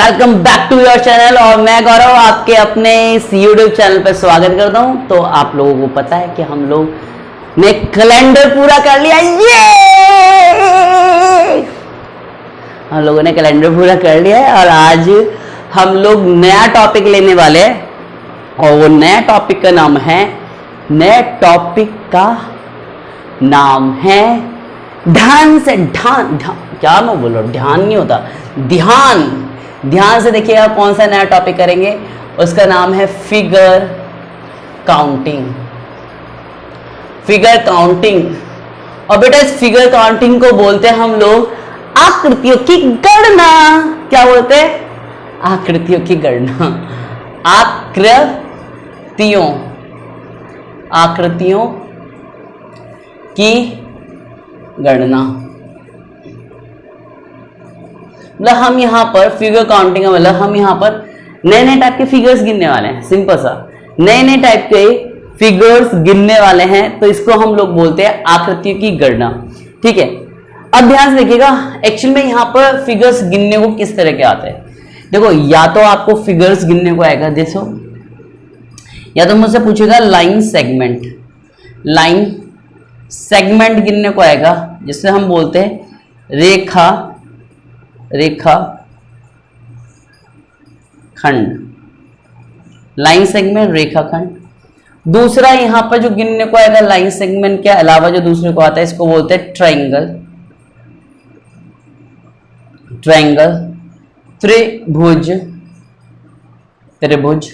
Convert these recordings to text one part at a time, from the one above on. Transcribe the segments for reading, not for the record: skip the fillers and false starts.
Welcome back to your channel. और मैं गौरव आपके अपने इस यूट्यूब चैनल पर स्वागत करता हूं। तो आप लोगों को पता है कि हम लोग ने कैलेंडर पूरा कर लिया। ये हम लोगों ने कैलेंडर पूरा कर लिया है और आज हम लोग नया टॉपिक लेने वाले हैं और वो नया टॉपिक का नाम है ध्यान से ध्यान क्या मैं बोल रहा हूँ, ध्यान नहीं होता, ध्यान से देखिएगा कौन सा नया टॉपिक करेंगे। उसका नाम है फिगर काउंटिंग। और बेटा इस फिगर काउंटिंग को बोलते हैं हम लोग आकृतियों की गणना। क्या बोलते हैं? आकृतियों की गणना। आकृतियों की गणना मतलब हम यहाँ पर फिगर काउंटिंग मतलब हम यहाँ पर नए नए टाइप के फिगर्स गिनने वाले हैं। सिंपल सा नए टाइप के फिगर्स गिनने वाले हैं, तो इसको हम लोग बोलते हैं आकृतियों की गणना। ठीक है, अब ध्यान से देखिएगा एक्चुअल में यहाँ पर फिगर्स गिनने को किस तरह के आते हैं। देखो, या तो आपको फिगर्स गिनने को आएगा, देखो, या तो मुझसे पूछेगा लाइन सेगमेंट गिनने को आएगा, जिससे हम बोलते हैं रेखा खंड। लाइन सेगमेंट, रेखा खंड। दूसरा यहां पर जो गिनने को आएगा लाइन सेगमेंट के अलावा जो दूसरे को आता है, इसको बोलते हैं ट्रायंगल, त्रिभुज।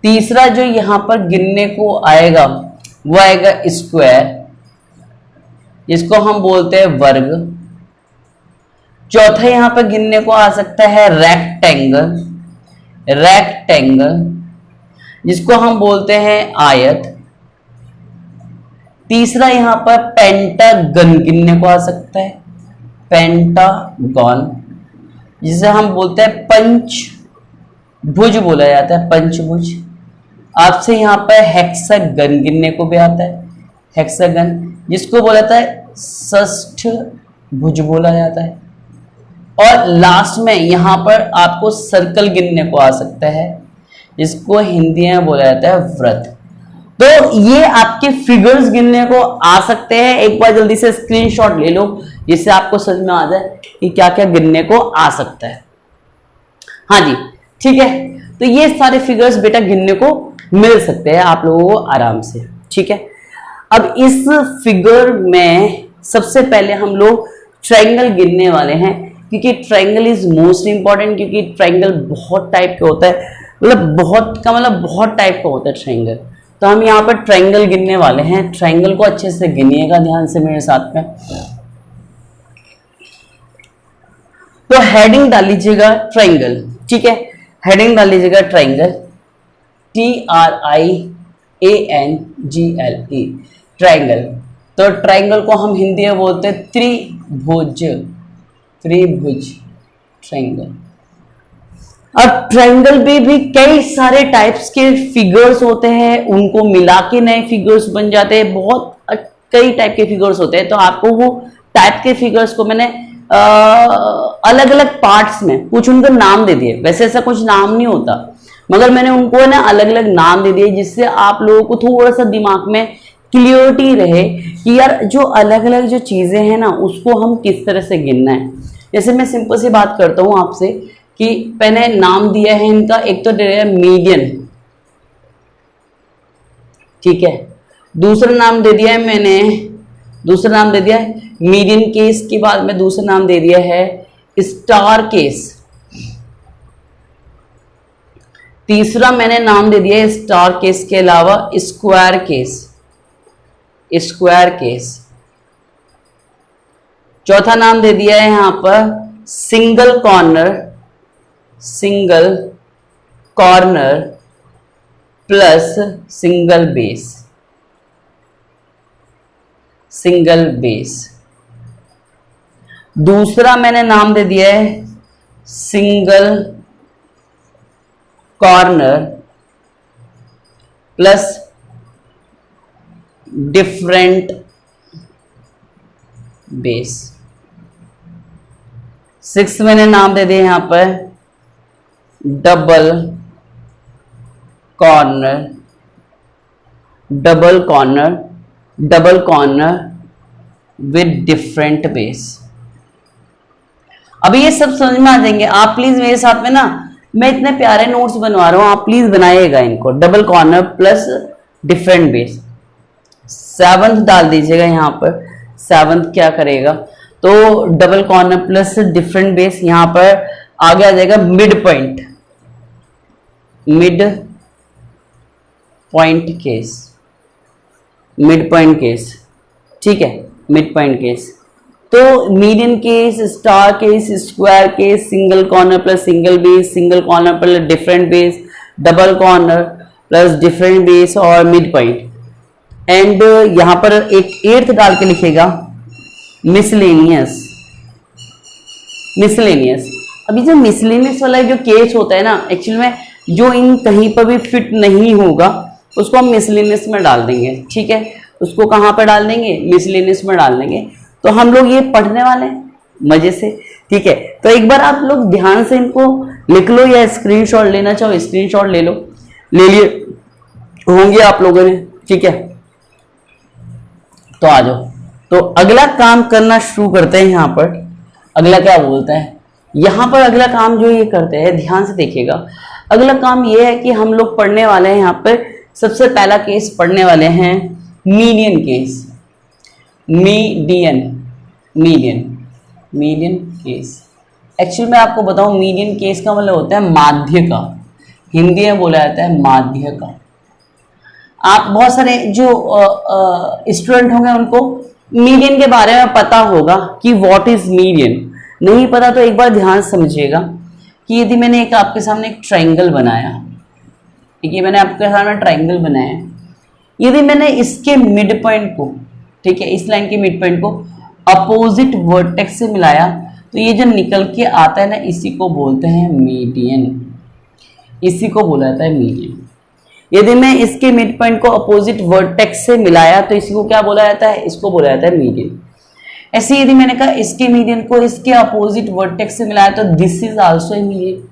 तीसरा जो यहां पर गिनने को आएगा वो आएगा स्क्वायर, जिसको हम बोलते हैं वर्ग। चौथा यहां पर गिनने को आ सकता है रेक्टेंगल, जिसको हम बोलते हैं आयत। तीसरा यहां पर पेंटागन गिनने को आ सकता है, पेंटागन, जिसे हम बोलते हैं पंचभुज बोला जाता है, पंचभुज। आपसे यहां पर हेक्सागन गिनने को भी आता है, हेक्सागन, जिसको बोला जाता है षष्ठभुज बोला जाता है। और लास्ट में यहां पर आपको सर्कल गिनने को आ सकता है, जिसको हिंदी में बोला जाता है वृत्त। तो ये आपके फिगर्स गिनने को आ सकते हैं। एक बार जल्दी से स्क्रीनशॉट ले लो, जिससे आपको समझ में आ जाए कि क्या क्या गिनने को आ सकता है। हाँ जी, ठीक है। तो ये सारे फिगर्स बेटा गिनने को मिल सकते हैं आप लोगों को आराम से। ठीक है, अब इस फिगर में सबसे पहले हम लोग ट्रायंगल गिनने वाले हैं, क्योंकि ट्रायंगल इज मोस्ट इंपॉर्टेंट। क्योंकि ट्रायंगल बहुत टाइप के होता है, मतलब बहुत टाइप का होता है ट्रायंगल। तो हम यहाँ पर ट्रायंगल गिनने वाले हैं। ट्रायंगल को अच्छे से गिनिएगा ध्यान से मेरे साथ में। तो हेडिंग डाल लीजिएगा ट्रायंगल। ठीक है, हेडिंग डाल लीजिएगा ट्रायंगल, TRIANGLE, ट्रायंगल। तो ट्रायंगल को हम हिंदी में बोलते हैं त्रिभुज ट्रायंगल। अब ट्रायंगल में भी कई सारे टाइप्स के फिगर्स होते हैं, उनको मिला के नए फिगर्स बन जाते हैं। बहुत कई टाइप के फिगर्स होते हैं। तो आपको वो टाइप के फिगर्स को मैंने अलग अलग पार्ट्स में कुछ उनको नाम दे दिए। वैसे ऐसा कुछ नाम नहीं होता, मगर मैंने उनको ना अलग अलग नाम दे दिए, जिससे आप लोगों को थोड़ा सा दिमाग में क्लियरिटी रहे कि यार जो अलग अलग जो चीजें हैं ना, उसको हम किस तरह से गिनना है। जैसे मैं सिंपल सी बात करता हूं आपसे कि मैंने नाम दिया है इनका, एक तो दिया है मीडियन, ठीक है। दूसरा नाम दे दिया है मीडियन केस के बाद में दूसरा नाम दे दिया है स्टार केस। तीसरा मैंने नाम दे दिया है स्टार केस के अलावा स्क्वायर केस। चौथा नाम दे दिया है यहां पर single corner plus single base. दूसरा मैंने नाम दे दिया है single corner plus different base. 6 मैंने नाम दे दिया यहां पर double corner, double corner, double corner with different base. अभी ये सब समझ में आ जाएंगे। आप प्लीज मेरे साथ में ना, मैं इतने प्यारे नोट्स बनवा रहा हूं, आप प्लीज बनाइएगा इनको। Double corner plus different base, seventh डाल दीजिएगा यहाँ पर। सेवंथ क्या करेगा, तो double corner plus different base, यहां पर आगे आ जाएगा mid point, mid point case, mid point case, ठीक है, मिड पॉइंट केस। तो median case, star case, square case, single corner plus single base, single corner plus different base, double corner plus different base और mid point. And यहां पर एक earth डाल के लिखेगा मिसलेनियस, मिसलेनियस। अभी जो मिसलेनियस वाला जो केस होता है ना, एक्चुअली में जो इन कहीं पर भी फिट नहीं होगा उसको हम मिसलेनियस में डाल देंगे, ठीक है। उसको कहां पर डाल देंगे, मिसलेनियस में डाल देंगे। तो हम लोग ये पढ़ने वाले हैं मजे से, ठीक है। तो एक बार आप लोग ध्यान से इनको लिख लो, या स्क्रीनशॉट लेना चाहो स्क्रीनशॉट ले लो, ले लिए होंगे आप लोगों ने, ठीक है। तो आ जाओ, तो अगला काम करना शुरू करते हैं। यहां पर अगला क्या बोलता है, यहां पर अगला काम जो ये करते हैं, ध्यान से देखिएगा। अगला काम ये है कि हम लोग पढ़ने वाले हैं, यहां पर सबसे पहला केस पढ़ने वाले हैं median case, median, median, median case. Actually मैं आपको बताऊं, मीडियन केस का मतलब होता है माध्य का, हिंदी में बोला जाता है माध्य का। आप बहुत सारे जो स्टूडेंट होंगे उनको मीडियन के बारे में पता होगा कि व्हाट इज मीडियन। नहीं पता तो एक बार ध्यान से समझिएगा कि यदि मैंने एक आपके सामने एक ट्रायंगल बनाया, ठीक है, मैंने आपके सामने ट्रायंगल बनाया, यदि मैंने इसके मिड पॉइंट को, ठीक है, इस लाइन के मिड पॉइंट को अपोजिट वर्टेक्स से मिलाया, तो ये जो निकल के आता है ना, इसी को बोलते हैं मीडियन, इसी को बोला जाता है मीडियन। यदि मैं इसके मिड पॉइंट को अपोजिट वर्टेक्स से मिलाया तो इसी को क्या बोला जाता है, इसको बोला जाता है मीडियन। ऐसे यदि मैंने कहा इसके मीडियन को इसके अपोजिट वर्टेक्स से मिलाया तो this is also a median.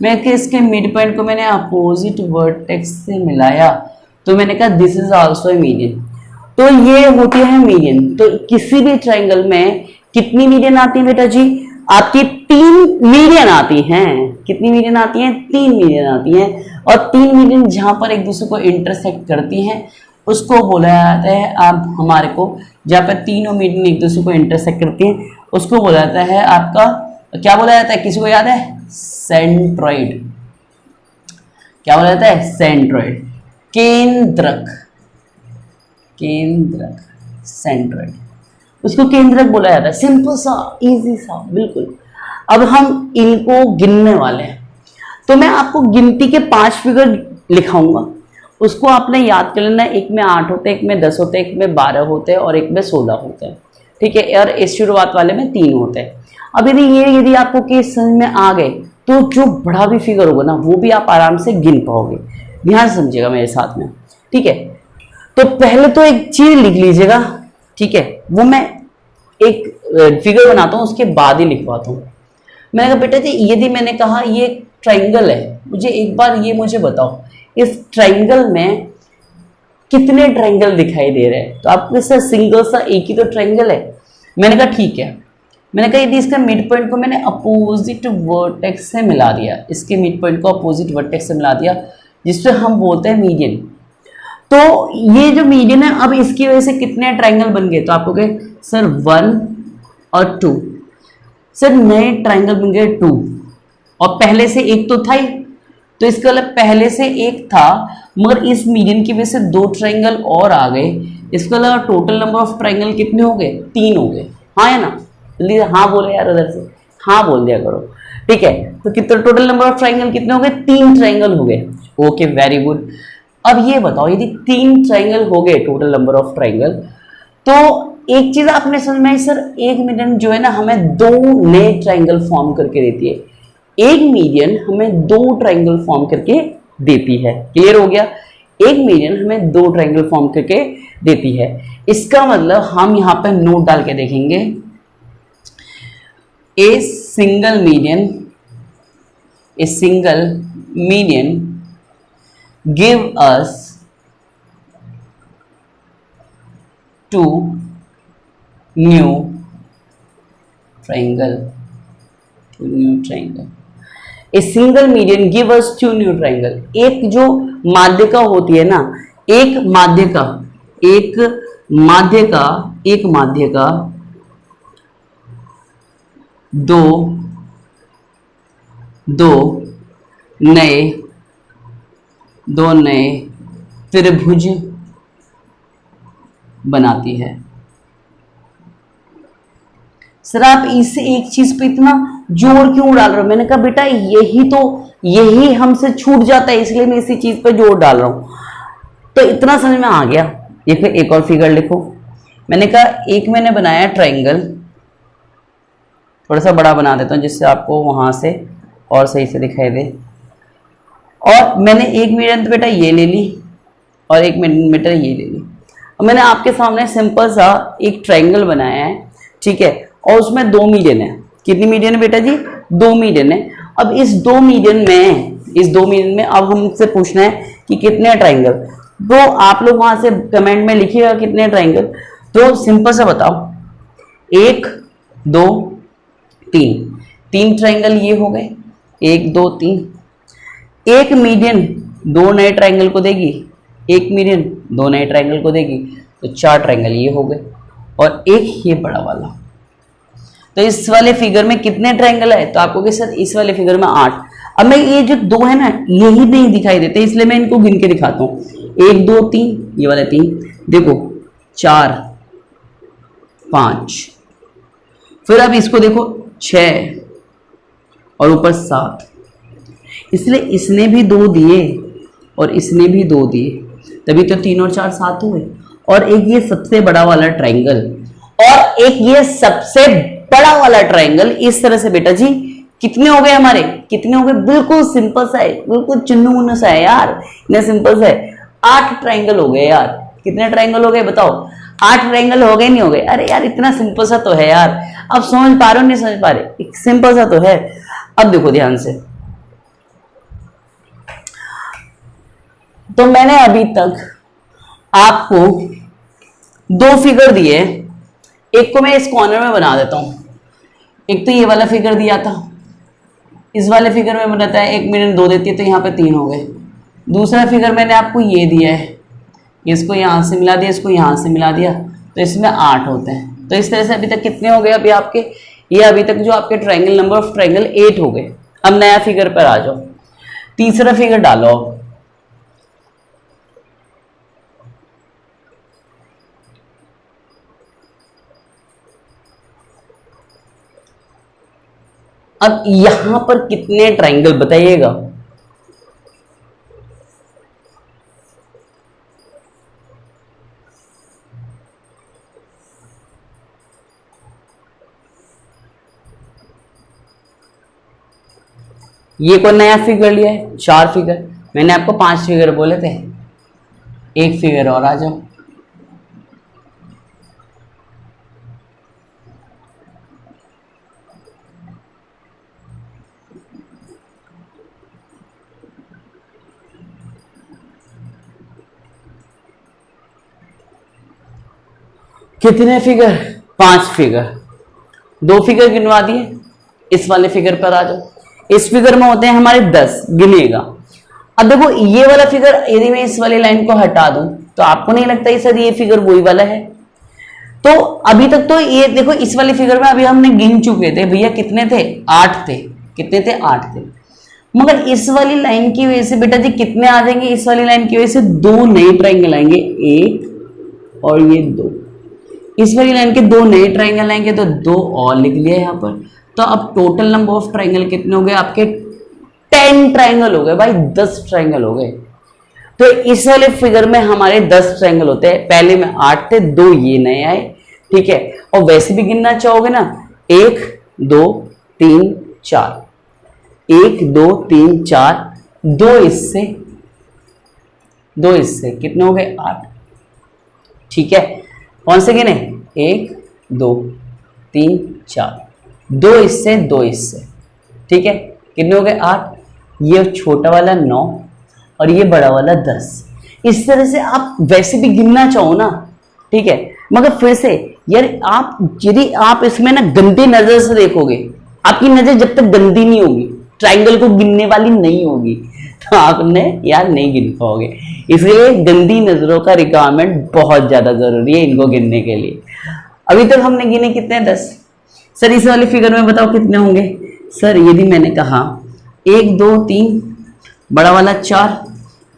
मैं इसके मिड पॉइंट को मैंने अपोजिट वर्टेक्स से मिलाया तो मैंने कहा this is also a median. तो ये होती है मीडियन। तो किसी भी ट्रायंगल में कितनी मीडियन आती है बेटा जी, आपकी 3 मीडियन आती हैं। कितनी मीडियन आती हैं, 3 मीडियन आती हैं। और 3 मीडियन जहां पर एक दूसरे को इंटरसेक्ट करती हैं उसको बोला जाता है, आप हमारे को जहां पर तीनों मीडियन एक दूसरे को इंटरसेक्ट करती हैं उसको बोला जाता है आपका, क्या बोला जाता है, किसी को याद है, सेंट्रॉइड। क्या बोला जाता है, सेंट्रॉइड, केंद्रक, केंद्रक, सेंट्रॉइड, उसको केंद्रक बोला जाता है। सिंपल सा, इजी सा, बिल्कुल। अब हम इनको गिनने वाले हैं, तो मैं आपको गिनती के 5 फिगर लिखाऊंगा, उसको आपने याद कर लेना। एक में 8 होते हैं, एक में 10 होते हैं, एक में 12 होते हैं और एक में 16 होते हैं, ठीक है। और इस शुरुआत वाले में 3 होते हैं। अब यदि आपको केस समझ में आ गए तो जो बड़ा भी फिगर होगा ना वो भी आप आराम से गिन पाओगे। ध्यान से समझिएगा मेरे साथ में, ठीक है। तो पहले तो एक चीज लिख लीजिएगा, ठीक है, वो मैं एक फिगर बनाता हूं उसके बाद ही लिखवाता हूं। मैंने कहा बेटा जी यदि मैंने कहा ये ट्रायंगल है, मुझे एक बार ये मुझे बताओ इस ट्रायंगल में कितने ट्रायंगल दिखाई दे रहे हैं। तो आपको इसका सिंगल सा एक ही तो ट्रायंगल है। मैंने कहा ठीक है, मैंने कहा यदि इसका मिड पॉइंट को मैंने अपोजिट वर्टेक्स से मिला दिया, इसके मिड पॉइंट को अपोजिट वर्टेक्स से मिला दिया, जिससे हम बोलते हैं मीडियन। तो ये जो मीडियन है, अब इसकी वजह से कितने ट्रायंगल बन गए, तो आपको कहे सर 1 और 2, सर नए ट्रायंगल बन गए 2, और पहले से एक तो था ही, तो इसका मतलब पहले से एक था मगर इस मीडियन की वजह से 2 ट्रायंगल और आ गए। इसका मतलब टोटल नंबर ऑफ ट्रायंगल कितने हो गए, 3 हो गए। हाँ है ना, जल्दी हाँ बोले यार, उधर से हाँ बोल दिया करो, ठीक है। तो कितना टोटल नंबर ऑफ ट्रायंगल कितने हो गए, 3 ट्रायंगल हो गए। Okay, very good. अब ये बताओ यदि 3 ट्रायंगल हो गए टोटल नंबर ऑफ ट्रायंगल, तो एक चीज आपने समझ में आई, सर एक मीडियन जो है ना हमें 2 नए ट्रायंगल फॉर्म करके देती है। एक मीडियन हमें 2 ट्रायंगल फॉर्म करके देती है। क्लियर हो गया, एक मीडियन हमें 2 ट्रायंगल फॉर्म करके देती है। इसका मतलब हम यहां पर नोट डाल के देखेंगे, a single median a single median give us two new triangle, two new triangle. A single median give us two new triangle. एक जो माध्यिका होती है ना, एक माध्यिका दो नए त्रिभुज बनाती है। सर आप इससे एक चीज पे इतना जोर क्यों डाल रहे हो? मैंने कहा बेटा यही हमसे छूट जाता है, इसलिए मैं इसी चीज पे जोर डाल रहा हूं। तो इतना समझ में आ गया। ये फिर एक और फिगर लिखो। मैंने कहा एक मैंने बनाया ट्राइंगल, थोड़ा सा बड़ा बना देता हूं जिससे आपको वहां से और सही से दिखाई दे। और मैंने एक मीडियन तो बेटा ये ले ली और एक मीटर ये ले ली। और मैंने आपके सामने सिंपल सा एक ट्राइंगल बनाया है, ठीक है, और उसमें 2 मीडियन है। कितनी मीडियन है बेटा जी? 2 मीडियन है। अब इस 2 मीडियन में अब हमसे पूछना है कि कितने ट्राइंगल। तो आप लोग वहां से कमेंट में लिखिएगा कितने ट्राइंगल। तो सिंपल सा बताओ, 1 2 3 ट्राइंगल ये हो गए, 1 2 3। एक मीडियन 2 नए ट्राइंगल को देगी, एक मीडियन 2 नए ट्राइंगल को देगी, तो 4 ट्राइंगल ये हो गए और एक ये बड़ा वाला। तो इस वाले फिगर में कितने ट्राइंगल है? तो आपको सर इस वाले फिगर में 8। अब मैं ये जो 2 है ना, यही नहीं दिखाई देते, इसलिए मैं इनको गिन के दिखाता हूँ। 1 2 3, ये वाले 3, देखो 4 5, फिर अब इसको देखो 6 और ऊपर 7। इसलिए इसने भी 2 दिए और इसने भी 2 दिए, तभी तो 3 और 4 7 हुए। और एक ये सबसे बड़ा वाला ट्राइंगल और एक ये सबसे बड़ा वाला ट्राइंगल, इस तरह से बेटा जी कितने हो गए हमारे? कितने हो गए? बिल्कुल सिंपल सा है, बिल्कुल चुन्नू मुन्नू सा है यार, इतना सिंपल सा है। 8 ट्राइंगल हो गए यार। कितने ट्राइंगल हो गए बताओ? 8 ट्राइंगल हो गए नहीं हो गए? अरे यार इतना सिंपल सा तो है यार। अब समझ पा रहे हो नहीं समझ पा रहे? एक सिंपल सा तो है। अब देखो ध्यान से, तो मैंने अभी तक आपको 2 फिगर दिए, एक को मैं इस कॉर्नर में बना देता हूं। एक तो ये वाला फिगर दिया था, इस वाले फिगर में बनाता है 1 मीडियन 2 देती है, तो यहाँ पे 3 हो गए। दूसरा फिगर मैंने आपको ये दिया है, इसको यहाँ से मिला दिया, इसको यहाँ से मिला दिया, तो इसमें 8 होते हैं। तो इस तरह से अभी तक कितने हो गए? अभी आपके ये अभी तक जो आपके ट्राइंगल नंबर ऑफ ट्राइंगल 8 हो गए। अब नया फिगर पर आ जाओ, तीसरा फिगर डालो। अब यहां पर कितने ट्राइंगल बताइएगा? ये कोई नया फिगर लिया है? 4 फिगर। मैंने आपको 5 फिगर बोले थे। एक फिगर और आ जाओ। कितने फिगर? 5 फिगर। 2 फिगर गिनवा दिए। इस वाले फिगर पर आ जाओ। इस फिगर में होते हैं हमारे 10, गिनेगा। अब देखो ये वाला फिगर, यदि मैं इस वाली लाइन को हटा दूं तो आपको नहीं लगता सर ये फिगर वही वाला है? तो अभी तक तो ये देखो, इस वाली फिगर में अभी हमने गिन चुके थे भैया, कितने थे? 8 थे। कितने थे? 8 थे। मगर इस वाली लाइन की वजह से बेटा जी कितने आ जाएंगे? इस वाली लाइन की वजह से 2 नए ट्राइंगल आएंगे, 1 और ये 2। इस वाली लाइन के 2 नए ट्राइंगल आएंगे, तो 2 और लिख लिया यहाँ पर। तो अब टोटल नंबर ऑफ ट्राइंगल कितने हो गए आपके? 10 ट्राइंगल हो गए भाई, 10 ट्राइंगल हो गए। तो इस वाले फिगर में हमारे 10 ट्राइंगल होते हैं। पहले में 8 थे, 2 ये नए आए, ठीक है। और वैसे भी गिनना चाहोगे ना, 1 2 3 4, 1 2 3 4, 2 इससे कितने हो गए? 8, ठीक है। कौन से गिने? 1 2 3 4, 2 इससे, 2 इससे, ठीक है। कितने हो गए? 8। ये छोटा वाला 9 और ये बड़ा वाला 10। इस तरह से आप वैसे भी गिनना चाहो ना, ठीक है, मगर फिर से यार आप यदि आप इसमें ना गंदी नजर से देखोगे, आपकी नजर जब तक गंदी नहीं होगी, ट्राइंगल को गिनने वाली नहीं होगी, तो आपने यार नहीं गिन पाओगे। इसलिए गंदी नजरों का रिक्वायरमेंट बहुत ज्यादा जरूरी है इनको गिनने के लिए। अभी तक हमने गिने कितने? 10। सर इस वाली फिगर में बताओ कितने होंगे? सर यदि मैंने कहा 1 2 3 बड़ा वाला 4,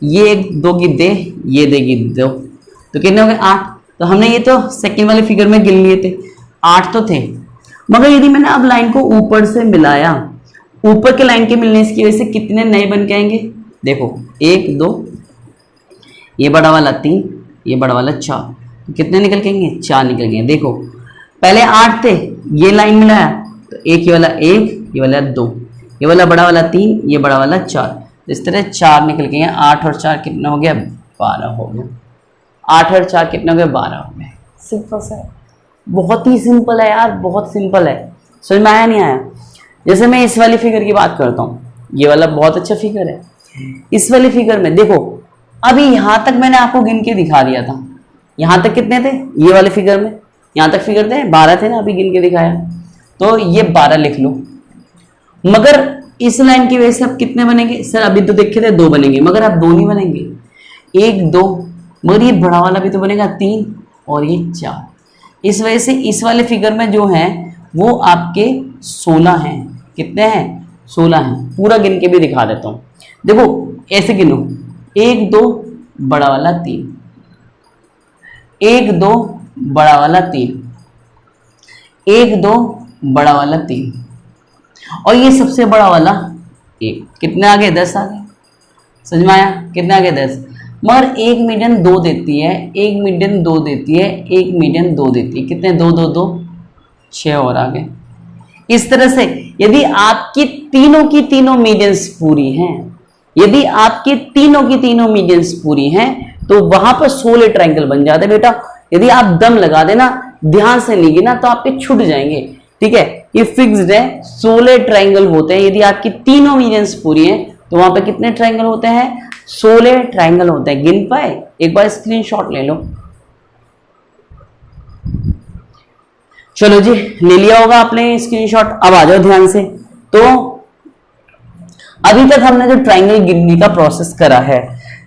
ये 1 2 गिद्दे, ये दे गिद्दे, तो कितने हो गए? 8। तो हमने ये तो सेकंड वाली फिगर में गिन लिए थे, 8 तो थे। मगर यदि मैंने अब लाइन को ऊपर से मिलाया, ऊपर के लाइन के मिलने की वजह से कितने नए बन के आएंगे? देखो 1 2, ये बड़ा वाला 3, ये बड़ा वाला 4, तो कितने निकल के आएंगे? 4 निकल गए। देखो पहले 8 थे, ये लाइन मिलाया तो एक ये वाला 1, ये वाला 2, ये वाला बड़ा वाला 3, ये बड़ा वाला 4, इस तरह 4 निकल के गए। 8 और 4 कितना हो गया? 12 हो गया। 8 और 4 कितना हो गया? 12 हो गया। सिंपल सा है, बहुत ही सिंपल है यार, बहुत सिंपल है। समझ में आया नहीं आया? जैसे मैं इस वाली फिगर की बात करता हूँ, ये वाला बहुत अच्छा फिगर है। इस वाली फिगर में देखो, अभी यहां तक मैंने आपको गिन के दिखा दिया था। यहां तक कितने थे? ये वाले फिगर में यहां तक फिगर थे 12 थे ना, अभी गिन के दिखाया, तो ये 12 लिख लो। मगर इस लाइन की वजह से अब कितने बनेंगे? सर अभी तो देखे थे 2 बनेंगे, मगर अब 2 नहीं बनेंगे, 1 2, मगर ये बड़ा वाला भी तो बनेगा 3 और ये 4। इस वजह से इस वाले फिगर में जो है वो आपके 16 हैं। कितने हैं? 16 हैं। पूरा गिन के भी दिखा देता हूं। देखो ऐसे गिनो, 1 2 बड़ा वाला 3, 1 2 बड़ा वाला 3, 1 2 बड़ा वाला 3, और ये सबसे बड़ा वाला 1। कितने आ गए? 10 आ गए। समझ में आया? कितने आ गए? 10। मगर 1 मीडियन 2 देती है, 1 मीडियन 2 देती है, 1 मीडियन 2 देती है। कितने? 2 2 2, 6 और आ गए। इस तरह से यदि आपकी तीनों की तीनों मीडियंस पूरी हैं, यदि आपकी तीनों की तीनों मीडियंस पूरी हैं, तो वहां पर 16 ट्रायंगल बन जाते हैं बेटा। यदि आप दम लगा देना, ध्यान से नहीं गिना, तो आपके छूट जाएंगे। ठीक है, ये फिक्स्ड है, 16 ट्रायंगल होते हैं। यदि आपकी तीनों मीडियंस पूरी हैं, तो वहां पर कितने ट्रायंगल होते हैं? 16 ट्रायंगल होते हैं। गिन पाए? एक बार स्क्रीनशॉट ले लो। चलो जी, ले लिया होगा आपने स्क्रीनशॉट। अब आ जाओ ध्यान से। तो अभी तक हमने जो ट्रायंगल गिनने का प्रोसेस करा है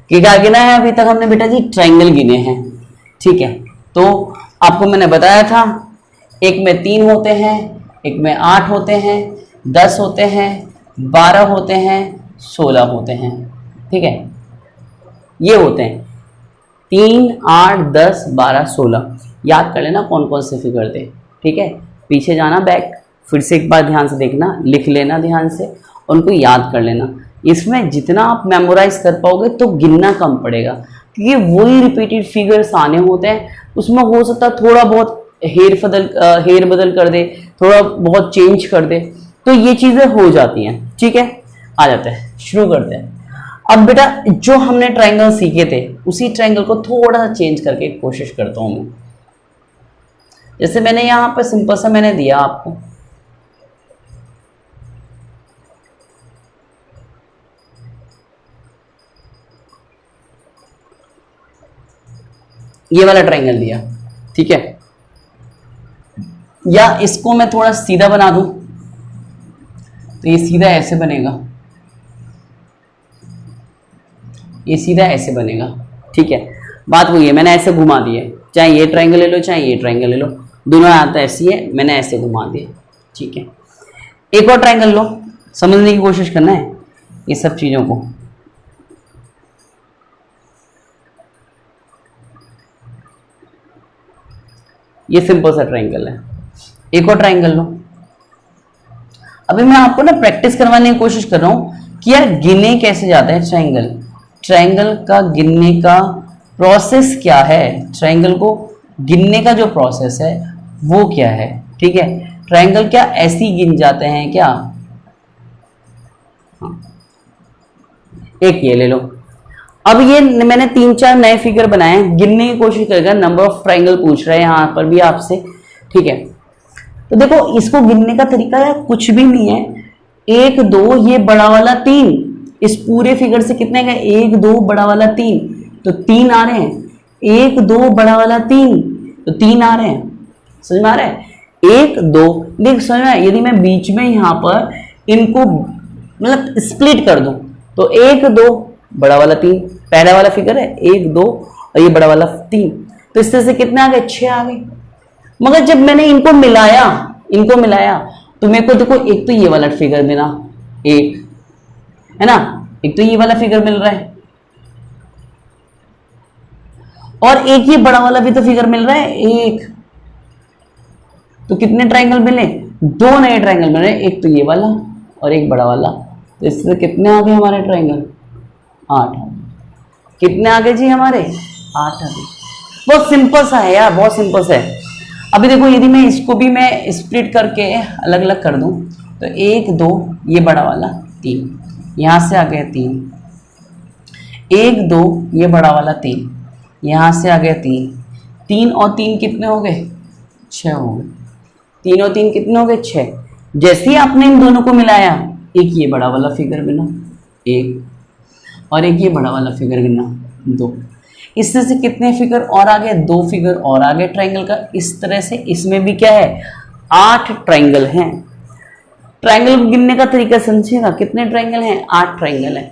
कि क्या गिना है? अभी तक हमने बेटा जी ट्रायंगल गिने हैं। ठीक है, तो आपको मैंने बताया था, एक में 3 होते हैं, एक में 8 होते हैं, 10 होते हैं, 12 होते हैं, 16 होते हैं। ठीक है, ये होते हैं 3 8 10 12 16। याद कर लेना कौन कौन से फिगर थे। ठीक है, पीछे जाना बैक, फिर से एक बार ध्यान से देखना, लिख लेना ध्यान से, उनको याद कर लेना। इसमें जितना आप मेमोराइज कर पाओगे तो गिनना कम पड़ेगा, क्योंकि वही रिपीटेड फिगर्स आने होते हैं। उसमें हो सकता है थोड़ा बहुत हेर बदल कर दे, थोड़ा बहुत चेंज कर दे, तो ये चीजें हो जाती हैं। ठीक है, आ जाते हैं, शुरू करते हैं। अब बेटा जो हमने ट्रायंगल सीखे थे, उसी ट्रायंगल को थोड़ा सा चेंज करके कोशिश करता हूं मैं। जैसे मैंने यहां पर सिंपल सा मैंने दिया आपको, ये वाला ट्रायंगल दिया। ठीक है, या इसको मैं थोड़ा सीधा बना दूं, तो ये सीधा ऐसे बनेगा, ये सीधा ऐसे बनेगा। ठीक है, बात वही है, मैंने ऐसे घुमा दिया, चाहे ये ट्रायंगल ले लो चाहे ये ट्रायंगल ले लो, दोनों आता ऐसी है, मैंने ऐसे घुमा दिया। ठीक है, एक और ट्रायंगल लो, समझने की कोशिश करना है ये सब चीजों को। ये सिंपल सा ट्रायंगल है। एक और ट्रायंगल लो। अभी मैं आपको ना प्रैक्टिस करवाने की कोशिश कर रहा हूं कि यार गिने कैसे जाते हैं ट्रायंगल, ट्रायंगल का गिनने का प्रोसेस क्या है, ट्रायंगल को गिनने का जो प्रोसेस है वो क्या है। ठीक है, ट्रायंगल क्या ऐसे ही गिन जाते हैं क्या? हाँ। एक ये ले लो। अब ये मैंने 3-4 नए फिगर बनाए हैं, गिनने की कोशिश करेगा, नंबर ऑफ ट्रायंगल पूछ रहे हैं यहां पर भी आपसे। ठीक है, तो देखो इसको गिनने का तरीका यार कुछ भी नहीं है। 1 2, ये बड़ा वाला 3, इस पूरे फिगर से कितने गए, 1 2 बड़ा वाला 3, तो 3 आ रहे हैं, 1 2 बड़ा वाला 3, तो 3 आ रहे हैं। समझ में आ रहा है, 1 2 देख समझ में। यदि मैं बीच में यहाँ पर इनको मतलब स्प्लिट कर दूं तो 1 2 बड़ा वाला 3, पहला वाला फिगर है 1 2 और ये बड़ा वाला 3, तो इस तरह से कितने आ गए, 6 आ गए। मगर जब मैंने इनको मिलाया तो मेरे को देखो एक तो ये वाला फिगर मिला, एक है ना, एक तो ये वाला फिगर मिल रहा है और एक ये बड़ा वाला भी तो फिगर मिल रहा है, एक। तो कितने ट्रायंगल मिले, 2 नए ट्रायंगल मिल रहे हैं, एक तो ये वाला और एक बड़ा वाला। तो इससे कितने आ गए हमारे ट्रायंगल, 8 आ गए। कितने आ गए जी हमारे, 8 आ गए। बहुत सिंपल सा है यार, बहुत सिंपल सा है। अभी देखो यदि मैं इसको भी मैं स्प्लिट करके अलग अलग कर दूं तो 1 2 ये बड़ा वाला 3, यहां से आ गया 3, 1 2 ये बड़ा वाला 3, यहां से आ गया 3, 3 और 3 कितने हो गए, 6 हो गए। 3 और 3 कितने हो गए, 6। जैसे ही आपने इन दोनों को मिलाया, एक ये बड़ा वाला फिगर बना 1 और एक ये बड़ा वाला फिगर बना 2। इससे से कितने फिगर और आ गए, 2 फिगर और आ गए ट्रायंगल का। इस तरह से इसमें भी क्या है, 8 ट्रायंगल हैं। ट्रायंगल गिनने का तरीका समझिएगा, कितने ट्रायंगल हैं, 8 ट्रायंगल हैं।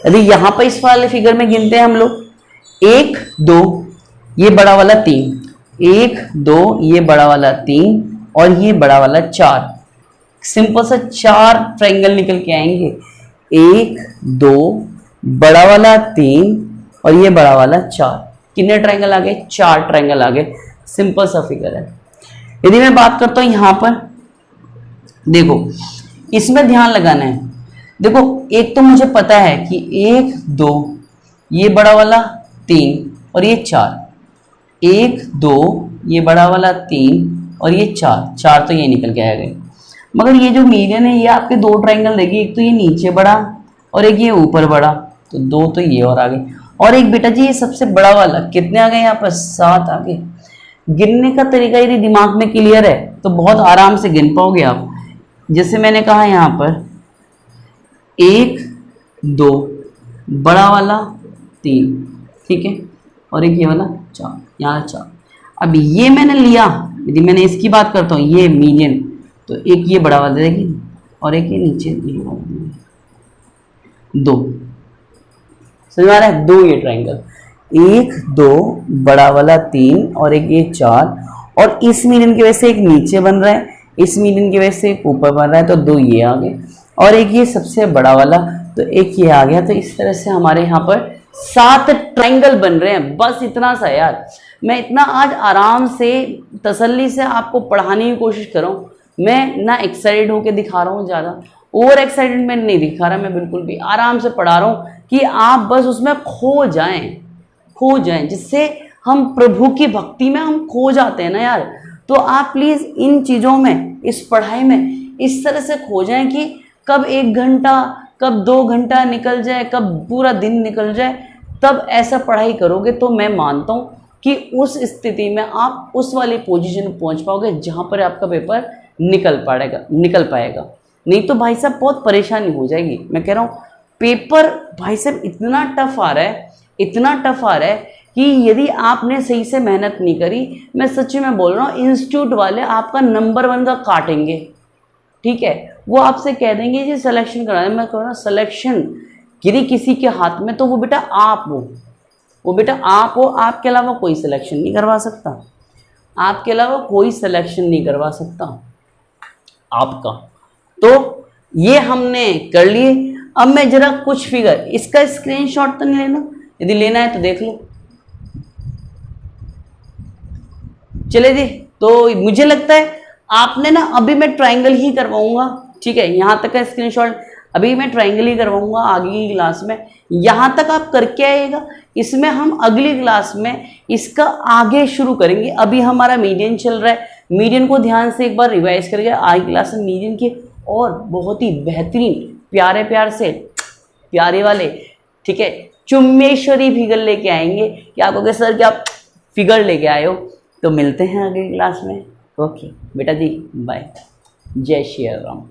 यदि यहां पर इस वाले फिगर में गिनते हैं हम लोग, 1 2 ये बड़ा वाला 3, 1 2 ये बड़ा वाला 3 और ये बड़ा वाला 4। सिंपल सा 4 ट्रायंगल निकल के आएंगे, 1 2 बड़ा वाला 3 और ये बड़ा वाला 4। कितने ट्रायंगल आ गए, 4 ट्रायंगल आ गए। सिंपल सा फिगर है। यदि मैं बात करता हूं यहां पर, देखो इसमें ध्यान लगाना है। देखो एक तो मुझे पता है कि 1 2 ये बड़ा वाला 3 और ये 4, 1 2 ये बड़ा वाला 3 और ये 4 तो ये निकल के आ गए। मगर ये जो मीडियन है ये आपके 2 ट्रायंगल देगी, एक तो ये नीचे बड़ा और एक ये ऊपर बड़ा, तो 2 तो ये और आ गए। और एक बेटा जी ये सबसे बड़ा वाला, कितने आ गए यहाँ पर, 7 आ गए। गिनने का तरीका यदि दिमाग में क्लियर है तो बहुत आराम से गिन पाओगे आप। जैसे मैंने कहा यहाँ पर 1 2 बड़ा वाला 3, ठीक है, और एक ये वाला 4, यहाँ 4। अब ये मैंने लिया, यदि मैंने इसकी बात करता हूँ ये मीडियन, तो एक ये बड़ा वाला देगी और एक ये नीचे ये वाला 2। समझ आ रहा है, 2 ये ट्रायंगल, 1 2 बड़ा वाला 3 और एक ये 4, और इस मीडियन की वजह से एक नीचे बन रहा है, इस मीडियन की वजह से एक ऊपर बन रहा है, तो 2 ये आ गए और एक ये सबसे बड़ा वाला, तो एक ये आ गया। तो इस तरह से हमारे यहाँ पर 7 ट्रायंगल बन रहे हैं। बस इतना सा यार, मैं इतना आज आराम से तसल्ली से आपको पढ़ाने की कोशिश कर रहा हूँ। मैं ना एक्साइटेड होकर दिखा रहा हूँ, ज़्यादा ओवर एक्साइटेडमेंट नहीं दिखा रहा मैं, बिल्कुल भी आराम से पढ़ा रहा हूँ कि आप बस उसमें खो जाएं, जिससे हम प्रभु की भक्ति में हम खो जाते हैं ना यार। तो आप प्लीज़ इन चीज़ों में, इस पढ़ाई में इस तरह से खो जाएं कि कब 1 घंटा, कब 2 घंटा निकल जाए, कब पूरा दिन निकल जाए, तब ऐसा पढ़ाई करोगे तो मैं मानता हूँ कि उस स्थिति में आप उस वाली पोजीशन पहुँच पाओगे जहाँ पर आपका पेपर निकल पाएगा। नहीं तो भाई साहब बहुत परेशानी हो जाएगी। मैं कह रहा हूँ पेपर भाई साहब इतना टफ आ रहा है कि यदि आपने सही से मेहनत नहीं करी, मैं सच्ची में बोल रहा हूँ, इंस्टीट्यूट वाले आपका नंबर 1 का काटेंगे, ठीक है। वो आपसे कह देंगे जी सिलेक्शन करा दें। मैं कह रहा हूँ सिलेक्शन यदि किसी के हाथ में, तो वो बेटा आप हो, आपके अलावा कोई सिलेक्शन नहीं करवा सकता, आपके अलावा कोई सिलेक्शन नहीं करवा सकता आपका। तो ये हमने कर लिए। अब मैं जरा कुछ फिगर, इसका स्क्रीनशॉट तो नहीं लेना, यदि लेना है तो देख लो। चले जी, तो मुझे लगता है आपने ना, अभी मैं ट्रायंगल ही करवाऊंगा, ठीक है, यहां तक का स्क्रीनशॉट अभी मैं ट्रायंगल ही करवाऊंगा आगे की क्लास में। यहां तक आप करके आइएगा, इसमें हम अगली क्लास में इसका आगे शुरू करेंगे। अभी हमारा मीडियन चल रहा है, मीडियन को ध्यान से एक बार रिवाइज करके आगे क्लास में मीडियन के और बहुत ही बेहतरीन प्यारे वाले, ठीक है, चुम्मेश्वरी फिगर लेके आएंगे कि आपको कहे सर क्या फिगर लेके आए हो। तो मिलते हैं अगली क्लास में। ओके बेटा जी, बाय, जय श्री राम।